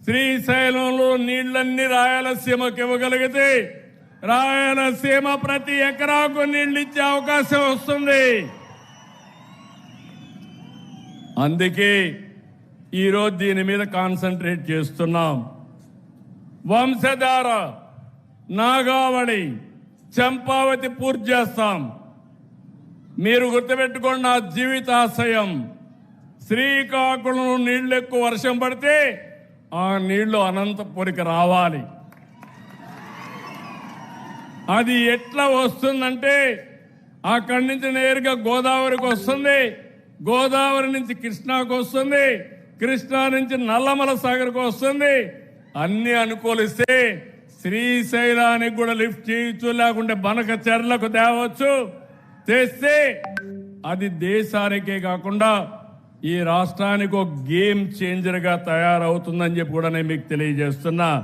శ్రీశైలంలో నీళ్లన్నీ రాయలసీమకి ఇవ్వగలిగితే రాయలసీమ ప్రతి ఎకరాకు నీళ్లు ఇచ్చే అవకాశం వస్తుంది. అందుకే ఈరోజు దీని మీద కాన్సన్ట్రేట్ చేస్తున్నాం. వంశధార, నాగావళి, చంపావతి పూర్తి చేస్తాం. మీరు గుర్తుపెట్టుకోండి, నా జీవితాశయం శ్రీకాకుళం నీళ్లు ఎక్కువ వర్షం పడితే ఆ నీళ్లు అనంతపురికి రావాలి. అది ఎట్లా వస్తుందంటే అక్కడి నుంచి నేరుగా గోదావరికి వస్తుంది, గోదావరి నుంచి కృష్ణాకు వస్తుంది, కృష్ణా నుంచి నల్లమల సాగర్కు వస్తుంది. అన్ని అనుకూలిస్తే శ్రీశైలానికి కూడా లిఫ్ట్ చేయొచ్చు, లేకుంటే బనక చెర్లకు తేవచ్చు. తెస్తే అది దేశానికే కాకుండా ఈ రాష్ట్రానికి ఒక గేమ్ చేంజర్ గా తయారవుతుందని చెప్పి కూడా నేను మీకు తెలియజేస్తున్నా.